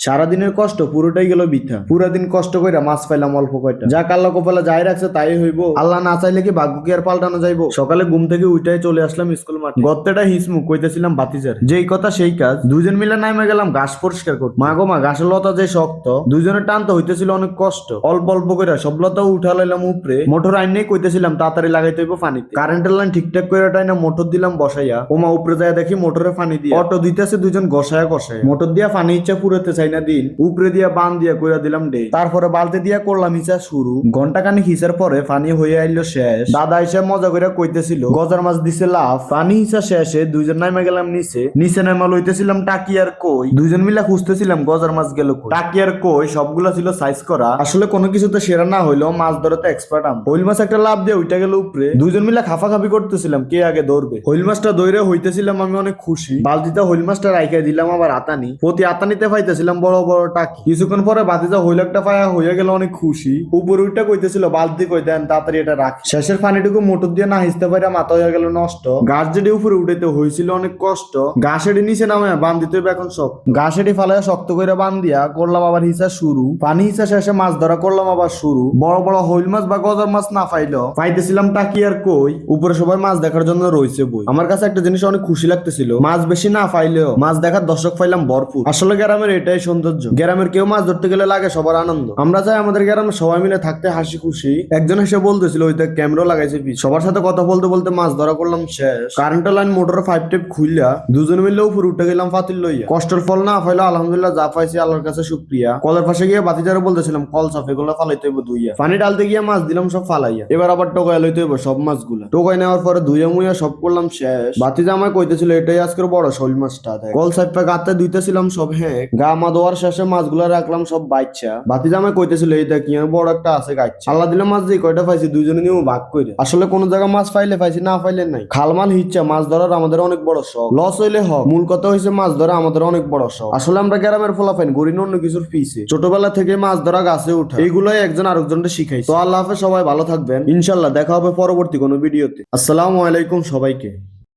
সারাদিনের কষ্ট পুরোটাই গেল বৃথা। পুরা দিন কষ্ট কইরা মাছ পাইলাম অল্প কয়টা। যা আল্লাহ কপালে যাই রাখছে তাই হইব। আল্লাহ না চাইলে কি ভাগ্য কি আর পাল্টানো যাইবো? সকালে ঘুম থেকে উঠাই চলে আসলাম স্কুল মাঠে। গত্তেটা হিসমু কইতেছিলাম বাতিজার, যেই কথা সেই কাজ। দুইজন মিলে নাইমে গেলাম ঘাস পরিষ্কার করতে। মা গো মা, ঘাসের লতা যে শক্ত, দুইজনের টানতে হইতেছিল অনেক কষ্ট। অল্প অল্প করে সব লতা উঠা লাইলাম উপরে। মোটর আইনেই কইতেছিলাম তাড়াতাড়ি লাগাইতে হইব পানিতে। কারেন্টের লাইন ঠিকঠাক করে টাইনা মোটর দিলাম বসাইয়া। ওমা উপরে যায় দেখি মোটরে পানি দিয়ে অটো দিতেছে দুইজন গসায়া গসায়। মোটর দিয়া পানি ইচ্ছা পুরোতে চাই না দিন। উপরে দিয়া বান দিয়া কইরা দিলাম ডে। তারপরে বালতি দিয়া করলাম হিসা শুরু। ঘন্টা খানিক হিসার পরে পানি হয়ে আইলো শেষ। দাদা এসে মজা করে কইতেছিল গজার মাছ দিছে লাভ। পানি হিসা শেষে দুইজন নাইমা গেলাম নিচে। নিচে নাইমা লইতেছিলাম টাকি আর কই। দুইজন মিলা খুঁজতেছিলাম গজার মাছ গেল কই। টাকি আর কই সবগুলা ছিল সাইজ করা। আসলে কোনো কিছুতে সেরা না হইলো মাছ ধরতে এক্সপার্ট আম। হইল মাছ একটা লাভ দিয়ে ওইটা গেল উপরে। দুইজন মিলা খাফাখাফি করতেছিলাম কে আগে ধরবে। হইল মাছটা দৌড়ে হইতেছিলাম আমি অনেক খুশি। বালতিতে হইল মাছটা রাইখা দিলাম আবার আতানি। প্রতি আতানিতে পাইতেছিলাম বড় বড় টাকি। কিছুক্ষণ পরে বাতিজা হইল একটা পায়া হইয়া গেল অনেক খুশি। উপরে উঠটা কইতেছিল বালতি কই দেন তাড়াতাড়ি এটা রাখ। শেষের পানিটুকু মোটর দিয়ে না হিসতে পারে মাথা হয়ে গেল নষ্ট। গাছ যেটি উপরে উঠেতে হয়েছিল অনেক কষ্ট। ঘাসেটি নিচে নামে বান দিতে হবে এখন সব। ঘাসেটি ফালাইয়া শক্ত করে বান দিয়া করলাম আবার হিসা শুরু। পানি হিসা শেষে মাছ ধরা করলাম আবার শুরু। বড় বড় হইল মাছ বা গজার মাছ না পাইলো পাইতেছিলাম টাকি আর কই। উপরে সবাই মাছ দেখার জন্য রয়েছে বই। আমার কাছে একটা জিনিস অনেক খুশি লাগতেছিল, মাছ বেশি না পাইলেও মাছ দেখার দর্শক পাইলাম ভরপুর। আসলে গ্রামের এটাই সৌন্দর্য। গ্রামের কেউ মাছ ধরতে গেলে লাগে সবার আনন্দ। আমরা চাই আমাদের গ্রামে সবাই মিলে থাকতে হাসি খুশি। একজন এসে বলতেছিল ওইটা ক্যামেরা লাগাইছে পিছ। সবার সাথে কথা বলতে বলতে মাছ ধরা করলাম শেষ। কারেন্টের লাইন মোটর 5 টেপ খুইলা দুজন মিলে উপরে উঠে গেলাম ফাতিল লইয়া। কষ্টের ফল না পাইলো আলহামদুলিল্লাহ, যা পাইছি আল্লাহর কাছে শুকরিয়া। কলের পাশে গিয়ে বাতিজারে বলতেছিলাম কল সাফ এগুলো ফালাইতে হইব ধুইয়া। পানি ডালতে গিয়ে মাছ দিলাম সব ফালাইয়া। এবার আবার টোকাই লইতে হইব সব মাছগুলা। টোকাই নেওয়ার পরে ধুইয়া মুইয়া সব করলাম শেষ। বাতিজা আমায় কইতেছিল এটাই আজকের বড় শোল মাছটা। কল সাইপা গাতে ধুইতেছিলাম সব। হ্যাঁ, গা মা ধোয়ার শেষে মাছগুলা রাখলাম সব বাইচ্ছা। বাতিজা আমায় কইতেছিল এই দেখ বড় একটা আছে গাইছে। আল্লাহ দিলে মাছ দিয়ে কয়টা পাইছি দুইজনে নিয়ে ভাগ করে। আসলে কোন জায়গা মাছ পাইলে পাইছি, না পাইলে নাই। খালমাল হিচ্ছা মাছ ধরার আমাদের অনেক বড় শখ। লস হইলে হোক, মূল কথা হইছে মাছ ধরা আমাদের অনেক বড় শখ। আসলে আমরা গ্রামের ফলাফাইন গরিন অন্য কিছুর পিছে। ছোটবেলা থেকে মাছ ধরা গাছে উঠা এইগুলাই একজন আরেকজনকে শিখাইছে। তো আল্লাহ হাফেজ, সবাই ভালো থাকবেন। ইনশাল্লাহ দেখা হবে পরবর্তী কোনো ভিডিওতে। আসসালামু আলাইকুম সবাইকে।